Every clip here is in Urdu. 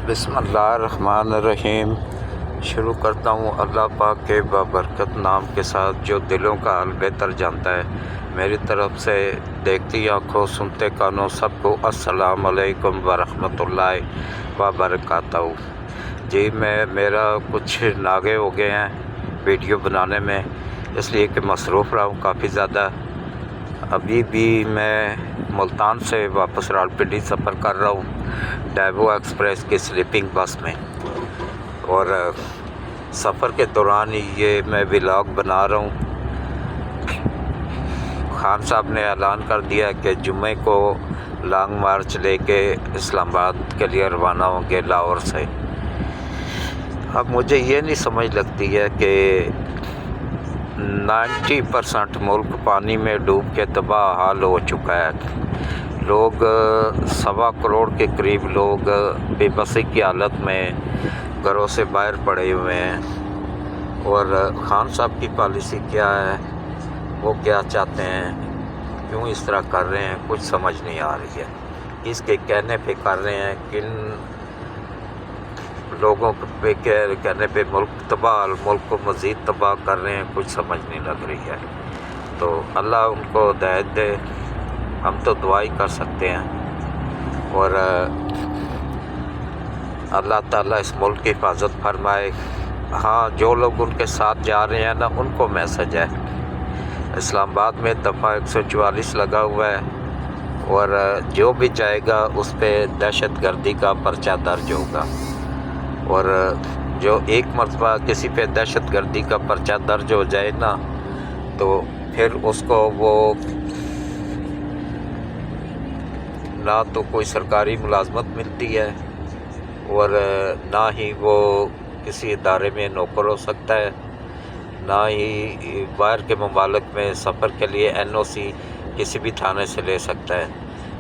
بسم اللہ الرحمن الرحیم۔ شروع کرتا ہوں اللہ پاک کے بابرکت نام کے ساتھ جو دلوں کا حال بہتر جانتا ہے۔ میری طرف سے دیکھتی آنکھوں سنتے کانوں سب کو السلام علیکم ورحمۃ اللہ وبرکاتہ۔ جی میرا کچھ ناغے ہو گئے ہیں ویڈیو بنانے میں، اس لیے کہ مصروف رہا ہوں کافی زیادہ۔ ابھی بھی میں ملتان سے واپس راولپنڈی سفر کر رہا ہوں ڈیبو ایکسپریس کی سلیپنگ بس میں، اور سفر کے دوران یہ میں ولاگ بنا رہا ہوں۔ خان صاحب نے اعلان کر دیا کہ جمعے کو لانگ مارچ لے کے اسلام آباد کے لیے روانہ ہوں گے لاہور سے۔ اب مجھے یہ نہیں سمجھ لگتی ہے کہ 90% ملک پانی میں ڈوب کے تباہ حال ہو چکا ہے۔ لوگ 1.25 کروڑ کے قریب لوگ بے بسی کی حالت میں گھروں سے باہر پڑے ہوئے ہیں، اور خان صاحب کی پالیسی کیا ہے، وہ کیا چاہتے ہیں، کیوں اس طرح کر رہے ہیں، کچھ سمجھ نہیں آ رہی ہے۔ اس کے کہنے پہ کر رہے ہیں، کن لوگوں پہ کہنے پہ ملک کو مزید تباہ کر رہے ہیں، کچھ سمجھ نہیں لگ رہی ہے۔ تو اللہ ان کو ہدایت دے، ہم تو دعا ہی کر سکتے ہیں، اور اللہ تعالیٰ اس ملک کی حفاظت فرمائے۔ ہاں، جو لوگ ان کے ساتھ جا رہے ہیں نا، ان کو میسج ہے، اسلام آباد میں دفعہ 144 لگا ہوا ہے، اور جو بھی جائے گا اس پہ دہشت گردی کا پرچہ درج ہوگا، اور جو ایک مرتبہ کسی پہ دہشت گردی کا پرچہ درج ہو جائے نا، تو پھر اس کو وہ نہ تو کوئی سرکاری ملازمت ملتی ہے، اور نہ ہی وہ کسی ادارے میں نوکر ہو سکتا ہے، نہ ہی باہر کے ممالک میں سفر کے لیے NOC کسی بھی تھانے سے لے سکتا ہے،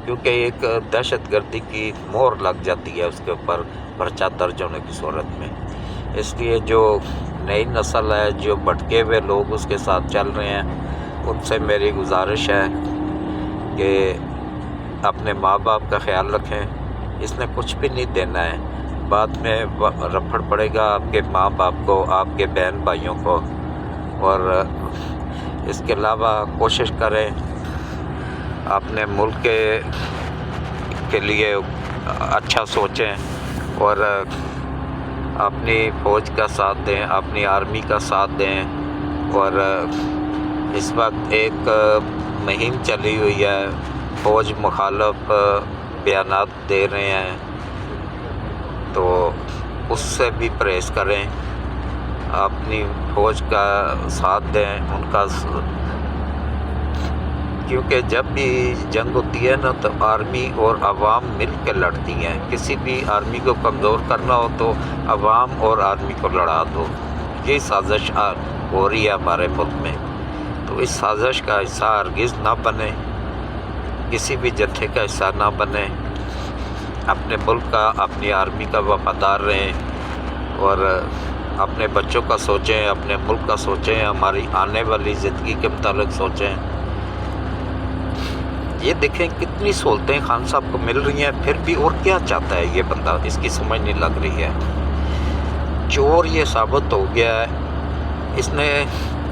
کیونکہ ایک دہشت گردی کی مہر لگ جاتی ہے اس کے اوپر پرچہ درج ہونے کی صورت میں۔ اس لیے جو نئی نسل ہے، جو بھٹکے ہوئے لوگ اس کے ساتھ چل رہے ہیں، ان سے میری گزارش ہے کہ اپنے ماں باپ کا خیال رکھیں۔ اس نے کچھ بھی نہیں دینا ہے، بعد میں رپھڑ پڑے گا آپ کے ماں باپ کو، آپ کے بہن بھائیوں کو، اور اس کے علاوہ کوشش کریں اپنے ملک کے لیے اچھا سوچیں، اور اپنی فوج کا ساتھ دیں، اپنی آرمی کا ساتھ دیں۔ اور اس وقت ایک مہم چلی ہوئی ہے، فوج مخالف بیانات دے رہے ہیں، تو اس سے بھی پرہیز کریں، اپنی فوج کا ساتھ دیں ان کا، کیونکہ جب بھی جنگ ہوتی ہے نا تو آرمی اور عوام مل کے لڑتی ہیں۔ کسی بھی آرمی کو کمزور کرنا ہو تو عوام اور آرمی کو لڑا دو، یہ سازش ہو رہی ہے ہمارے ملک میں، تو اس سازش کا حصہ ہرگز نہ بنے، کسی بھی جتھے کا حصہ نہ بنے، اپنے ملک کا، اپنی آرمی کا وفادار رہیں، اور اپنے بچوں کا سوچیں، اپنے ملک کا سوچیں، ہماری آنے والی زندگی کے متعلق سوچیں۔ یہ دیکھیں کتنی سہولتیں خان صاحب کو مل رہی ہیں، پھر بھی اور کیا چاہتا ہے یہ بندہ، اس کی سمجھ نہیں لگ رہی ہے۔ چور یہ ثابت ہو گیا ہے، اس نے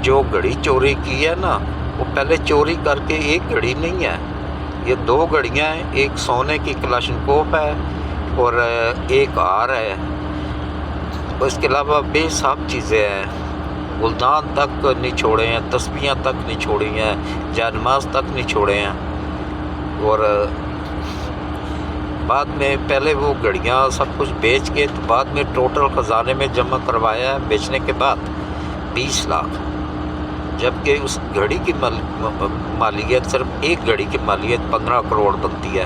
جو گھڑی چوری کی ہے نا، وہ پہلے چوری کر کے ایک گھڑی نہیں ہے، یہ 2 گھڑیاں ہیں، ایک سونے کی کلاشنکوف ہے اور ایک ہار ہے، اور اس کے علاوہ بے حساب چیزیں ہیں، گلدان تک نہیں چھوڑے ہیں، تسبیحاں تک نہیں چھوڑی ہیں، جانماز تک نہیں چھوڑے ہیں، اور بعد میں پہلے وہ گھڑیاں سب کچھ بیچ کے تو بعد میں ٹوٹل خزانے میں جمع کروایا ہے بیچنے کے بعد 20 لاکھ، جبکہ اس گھڑی کی مالیت، صرف ایک گھڑی کی مالیت 15 کروڑ بنتی ہے،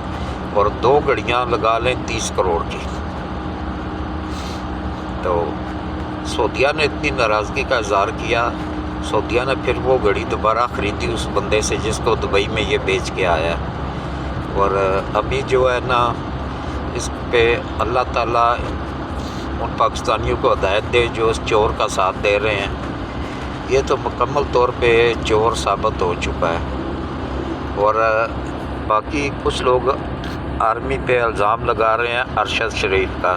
اور 2 گھڑیاں لگا لیں 30 کروڑ کی۔ تو سعودیہ نے اتنی ناراضگی کا اظہار کیا، سعودیہ نے پھر وہ گھڑی دوبارہ خریدی اس بندے سے جس کو دبئی میں یہ بیچ کے آیا، اور ابھی جو ہے نا، اس پہ اللہ تعالیٰ ان پاکستانیوں کو ہدایت دے جو اس چور کا ساتھ دے رہے ہیں۔ یہ تو مکمل طور پہ چور ثابت ہو چکا ہے، اور باقی کچھ لوگ آرمی پہ الزام لگا رہے ہیں ارشد شریف کا،